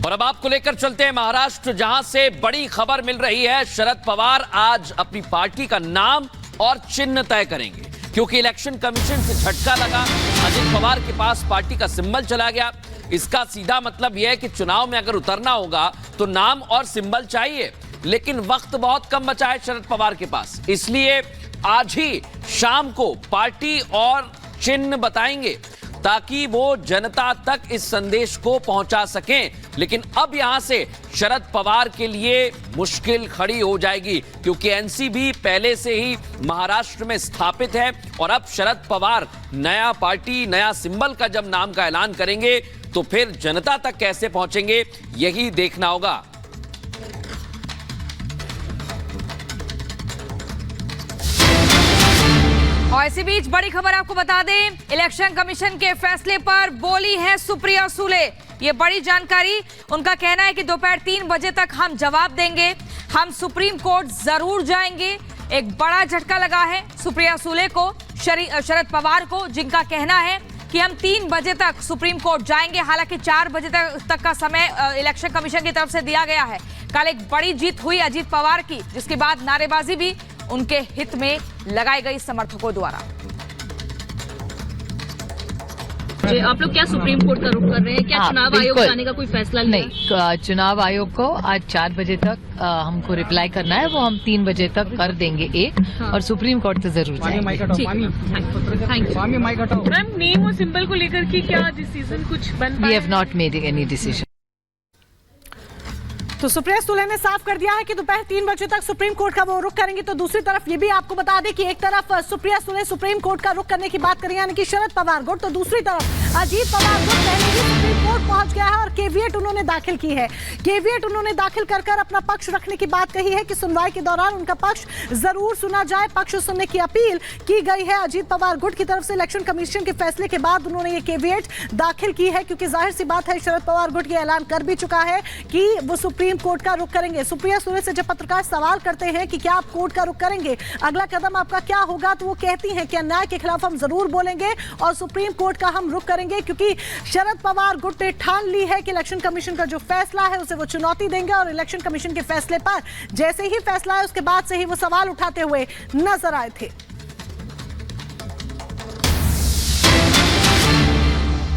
और अब आपको लेकर चलते हैं महाराष्ट्र, जहां से बड़ी खबर मिल रही है। शरद पवार आज अपनी पार्टी का नाम और चिन्ह तय करेंगे, क्योंकि इलेक्शन कमीशन से झटका लगा। अजित पवार के पास पार्टी का सिंबल चला गया। इसका सीधा मतलब यह है कि चुनाव में अगर उतरना होगा तो नाम और सिंबल चाहिए, लेकिन वक्त बहुत कम बचा है शरद पवार के पास। इसलिए आज ही शाम को पार्टी और चिन्ह बताएंगे ताकि वो जनता तक इस संदेश को पहुंचा सकें। लेकिन अब यहां से शरद पवार के लिए मुश्किल खड़ी हो जाएगी, क्योंकि एनसीबी पहले से ही महाराष्ट्र में स्थापित है और अब शरद पवार नया पार्टी, नया सिंबल का जब नाम का ऐलान करेंगे तो फिर जनता तक कैसे पहुंचेंगे, यही देखना होगा। और इसी बीच बड़ी खबर आपको बता दें, इलेक्शन कमीशन के फैसले पर बोली है सुप्रिया सुले। ये बड़ी जानकारी, उनका कहना है कि दोपहर 3 बजे तक हम जवाब देंगे, हम सुप्रीम कोर्ट जरूर जाएंगे। एक बड़ा झटका लगा है सुप्रिया सुले को, शरद पवार को, जिनका कहना है कि हम 3 बजे तक सुप्रीम कोर्ट जाएंगे। हालांकि 4 बजे तक का समय इलेक्शन कमीशन की तरफ से दिया गया है। कल एक बड़ी जीत हुई अजीत पवार की, जिसके बाद नारेबाजी भी उनके हित में लगाई गई समर्थकों द्वारा। आप लोग क्या सुप्रीम कोर्ट का रुख कर रहे हैं? क्या चुनाव आयोग जाने का कोई फैसला नहीं? चुनाव आयोग को आज 4 बजे तक हमको रिप्लाई करना है, वो हम 3 बजे तक कर देंगे और सुप्रीम कोर्ट तो जरूर जाएंगे। मैम, नेम और सिंबल को लेकर के क्या डिसीजन कुछ बन पाया? We have not made any decision. तो सुप्रिया सुले ने साफ कर दिया है कि दोपहर 3 बजे तक सुप्रीम कोर्ट का वो रुख करेंगे। तो दूसरी तरफ ये भी आपको बता दें कि एक तरफ सुप्रिया सुले सुप्रीम कोर्ट का रुख करने की बात करें, यानी कि शरद पवार गुट, तो दूसरी तरफ अजीत पवार गुट पहले ही सुप्रीम कोर्ट पहुंच गया है और केवीएट उन्होंने दाखिल की है। केवीएट उन्होंने दाखिल कर अपना पक्ष रखने की बात कही है कि सुनवाई के दौरान उनका पक्ष जरूर सुना जाए। पक्ष सुनने की अपील की गई है अजीत पवार गुट की तरफ से। इलेक्शन कमीशन के फैसले के बाद उन्होंने ये केवीएट दाखिल की है, क्योंकि जाहिर सी बात है शरद पवार गुट ये ऐलान कर भी चुका है कि वो सुप्रीम कोर्ट का रुख करेंगे। सुप्रिया सुले से जब पत्रकार सवाल करते हैं कि क्या आप कोर्ट का रुख करेंगे, अगला कदम आपका क्या होगा, तो वो कहती हैं कि अन्याय के खिलाफ हम जरूर बोलेंगे और सुप्रीम कोर्ट का हम रुख करेंगे, क्योंकि शरद पवार गुट ने ठान ली है कि इलेक्शन कमीशन का जो फैसला है उसे वो चुनौती देंगे। और इलेक्शन कमीशन के फैसले पर जैसे ही फैसला है उसके बाद से ही वो सवाल उठाते हुए नजर आए थे।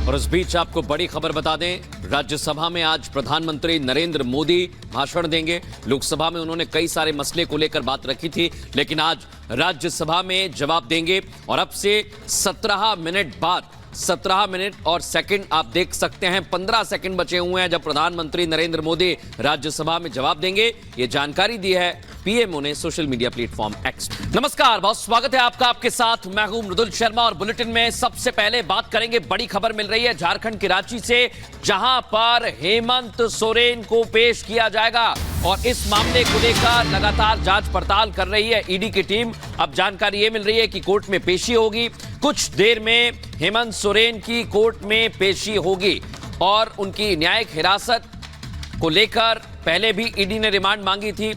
और इस बीच आपको बड़ी खबर बता दें, राज्यसभा में आज प्रधानमंत्री नरेंद्र मोदी भाषण देंगे। लोकसभा में उन्होंने कई सारे मसले को लेकर बात रखी थी, लेकिन आज राज्यसभा में जवाब देंगे। और अब से 17 मिनट बाद 17 मिनट और सेकंड आप देख सकते हैं, 15 सेकंड बचे हुए हैं जब प्रधानमंत्री नरेंद्र मोदी राज्यसभा में जवाब देंगे। ये जानकारी दी है पीएमओ ने सोशल मीडिया प्लेटफॉर्म एक्स। नमस्कार, बहुत स्वागत है आपका, आपके साथ मैं हूं मृदुल शर्मा। और बुलेटिन में सबसे पहले बात करेंगे, बड़ी खबर मिल रही है झारखंड के रांची से, जहां पर हेमंत सोरेन को पेश किया जाएगा। और इस मामले को लेकर लगातार जांच पड़ताल कर रही है ईडी की टीम। अब जानकारी यह मिल रही है कि कोर्ट में पेशी होगी। कुछ देर में हेमंत सोरेन की कोर्ट में पेशी होगी और उनकी न्यायिक हिरासत को लेकर पहले भी ईडी ने रिमांड मांगी थी,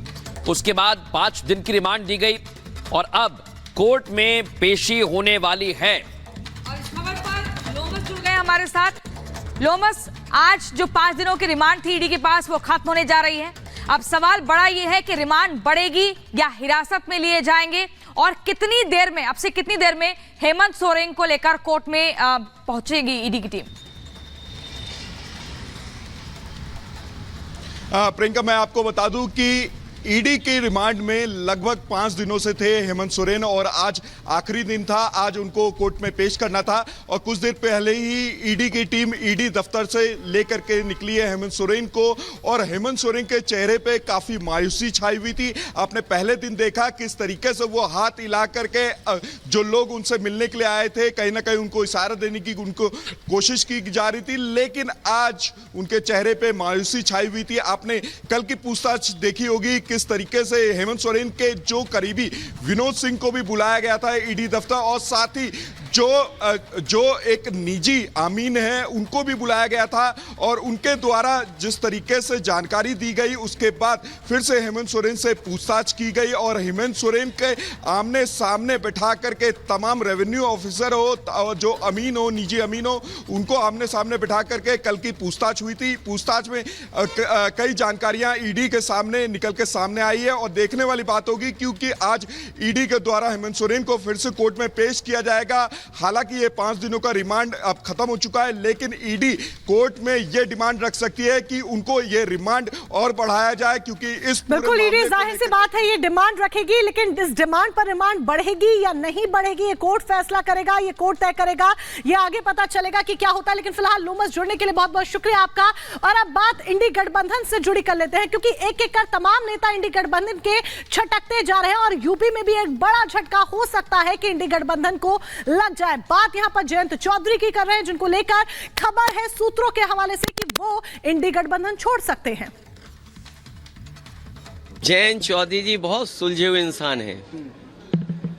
उसके बाद 5 दिन की रिमांड दी गई और अब कोर्ट में पेशी होने वाली है। और इस खबर पर लोमस जुड़ गए हमारे साथ। लोमस, आज जो 5 दिनों की रिमांड थी ईडी के पास, वो खत्म होने जा रही है। अब सवाल बड़ा ये है कि रिमांड बढ़ेगी या हिरासत में लिए जाएंगे, और कितनी देर में, अब से कितनी देर में हेमंत सोरेन को लेकर कोर्ट में पहुंचेगी ईडी की टीम? प्रियंका, मैं आपको बता दूं कि ईडी के रिमांड में लगभग 5 दिनों से थे हेमंत सोरेन और आज आखिरी दिन था। आज उनको कोर्ट में पेश करना था और कुछ देर पहले ही ईडी की टीम ईडी दफ्तर से लेकर के निकली है हेमंत सोरेन को। और हेमंत सोरेन के चेहरे पे काफी मायूसी छाई हुई थी। आपने पहले दिन देखा किस तरीके से वो हाथ हिला करके जो लोग उनसे मिलने के लिए आए थे, कहीं ना कहीं उनको इशारा देने की उनको कोशिश की जा रही थी, लेकिन आज उनके चेहरे पे मायूसी छाई हुई थी। आपने कल की पूछताछ देखी होगी किस तरीके से हेमंत सोरेन के जो करीबी विनोद सिंह को भी बुलाया गया था ईडी दफ्तर, और साथ ही जो एक निजी अमीन है उनको भी बुलाया गया था और उनके द्वारा जिस तरीके से जानकारी दी गई उसके बाद फिर से हेमंत सोरेन से पूछताछ की गई और हेमंत सोरेन के आमने सामने बैठा करके तमाम रेवेन्यू ऑफिसर हो, जो अमीन हो, निजी अमीन हो, उनको आमने सामने बैठा करके कल की पूछताछ हुई थी। पूछताछ में कई जानकारियां ईडी के सामने निकल के सामने आई है और देखने वाली बात होगी क्योंकि आज ईडी के द्वारा हेमंत सोरेन को फिर से कोर्ट में पेश किया जाएगा। हालांकि ये 5 दिनों का रिमांड अब खत्म हो चुका है, लेकिन ईडी कोर्ट में ये डिमांड रख सकती है कि उनको ये रिमांड और बढ़ाया जाए क्योंकि इस बिल्कुल ईडी जाहिर सी बात है ये डिमांड रखेगी, लेकिन इस डिमांड पर रिमांड बढ़ेगी या नहीं बढ़ेगी ये कोर्ट फैसला करेगा, ये कोर्ट तय करेगा, ये आगे पता चलेगा कि क्या होता है। लेकिन फिलहाल लूमस जुड़ने के लिए बहुत बहुत शुक्रिया आपका। और अब बात इंडी गठबंधन से जुड़ी कर लेते हैं क्योंकि एक एक कर तमाम नेता इंडी गठबंधन के छटकते जा रहे हैं और यूपी में भी एक बड़ा झटका हो सकता है कि इंडी गठबंधन को लग जाए। बात यहां पर जयंत चौधरी की कर रहे हैं जिनको लेकर खबर है सूत्रों के हवाले से कि वो इंडी गठबंधन छोड़ सकते हैं। जयंत चौधरी जी बहुत सुलझे हुए इंसान हैं,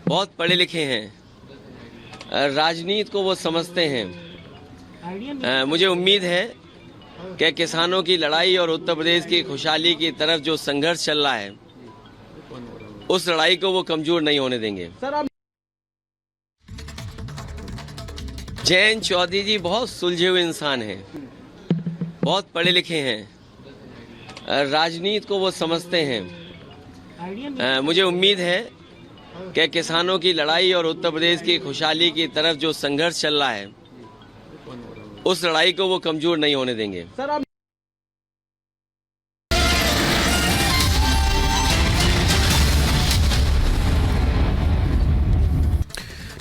बहुत पढ़े लिखे हैं, राजनीति को वो समझते हैं। मुझे उम्मीद है कि किसानों की लड़ाई और उत्तर प्रदेश की खुशहाली की तरफ जो संघर्ष चल रहा है उस लड़ाई को वो कमजोर नहीं होने देंगे। जयंत चौधरी जी बहुत सुलझे हुए इंसान हैं, बहुत पढ़े लिखे हैं, राजनीति को वो समझते हैं। मुझे उम्मीद है कि किसानों की लड़ाई और उत्तर प्रदेश की खुशहाली की तरफ जो संघर्ष चल रहा है उस लड़ाई को वो कमजोर नहीं होने देंगे।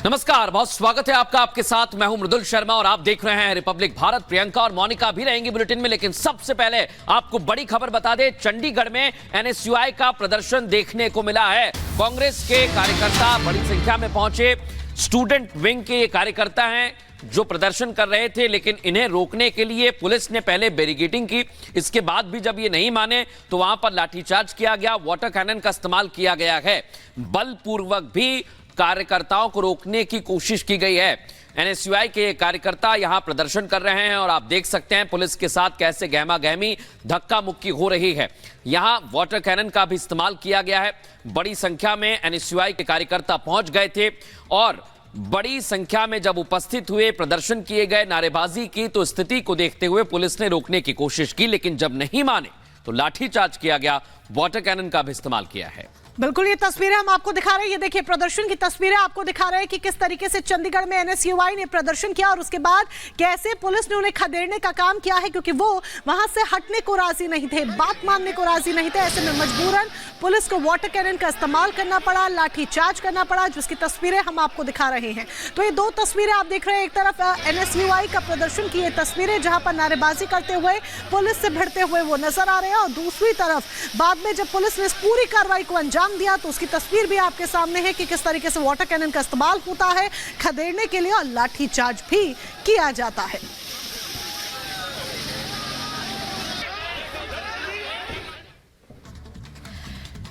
नमस्कार, बहुत स्वागत है आपका। आपके साथ मैं हूं मृदुल शर्मा और आप देख रहे हैं रिपब्लिक भारत। प्रियंका और मोनिका भी रहेंगी बुलेटिन में, लेकिन सबसे पहले आपको बड़ी खबर बता दें। चंडीगढ़ में एनएसयूआई का प्रदर्शन देखने को मिला है। कांग्रेस के कार्यकर्ता बड़ी संख्या में पहुंचे। स्टूडेंट विंग के ये कार्यकर्ता हैं जो प्रदर्शन कर रहे थे, लेकिन इन्हें रोकने के लिए पुलिस ने पहले बैरिकेडिंग की। इसके बाद भी जब ये नहीं माने तो वहां पर लाठीचार्ज किया गया, वाटर कैनन का इस्तेमाल किया गया है। बलपूर्वक भी कार्यकर्ताओं को रोकने की कोशिश की गई है। एनएसयूआई के कार्यकर्ता यहां प्रदर्शन कर रहे हैं और आप देख सकते हैं पुलिस के साथ कैसे गहमा गहमी धक्का मुक्की हो रही है। यहां वाटर कैनन का भी इस्तेमाल किया गया है। बड़ी संख्या में एनएसयूआई के कार्यकर्ता पहुंच गए थे और बड़ी संख्या में जब उपस्थित हुए, प्रदर्शन किए गए, नारेबाजी की, तो स्थिति को देखते हुए पुलिस ने रोकने की कोशिश की, लेकिन जब नहीं माने तो लाठीचार्ज किया गया, वाटर कैनन का भी इस्तेमाल किया है। बिल्कुल ये तस्वीरें हम आपको दिखा रहे हैं। ये देखिए प्रदर्शन की तस्वीरें आपको दिखा रहे हैं कि किस तरीके से चंडीगढ़ में एनएसयूआई ने प्रदर्शन किया और उसके बाद कैसे पुलिस ने उन्हें खदेड़ने का काम किया है क्योंकि वो वहां से हटने को राजी नहीं थे, बात मानने को राजी नहीं थे। ऐसे में मजबूरन पुलिस को वाटर कैनन का इस्तेमाल करना पड़ा, लाठीचार्ज करना पड़ा, जिसकी तस्वीरें हम आपको दिखा रहे हैं। तो ये 2 तस्वीरें आप देख रहे हैं। एक तरफ एनएसयूआई का प्रदर्शन की ये तस्वीरें जहां पर नारेबाजी करते हुए पुलिस से भिड़ते हुए वो नजर आ रहे हैं और दूसरी तरफ बाद में जब पुलिस ने इस पूरी कार्रवाई को अंजाम दिया तो उसकी तस्वीर भी आपके सामने है कि किस तरीके से वाटर कैनन का इस्तेमाल होता है खदेड़ने के लिए और लाठीचार्ज भी किया जाता है।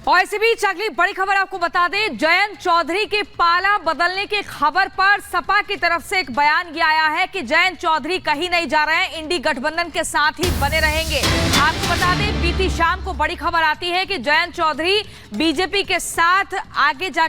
और इसी बीच अगली बड़ी खबर आपको बता दें, जयंत चौधरी के पाला बदलने की खबर पर सपा की तरफ से एक बयान ये आया है कि जयंत चौधरी कहीं नहीं जा रहे हैं, इंडी गठबंधन के साथ ही बने रहेंगे। आपको बता दें बीती शाम को बड़ी खबर आती है कि जयंत चौधरी बीजेपी के साथ आगे जा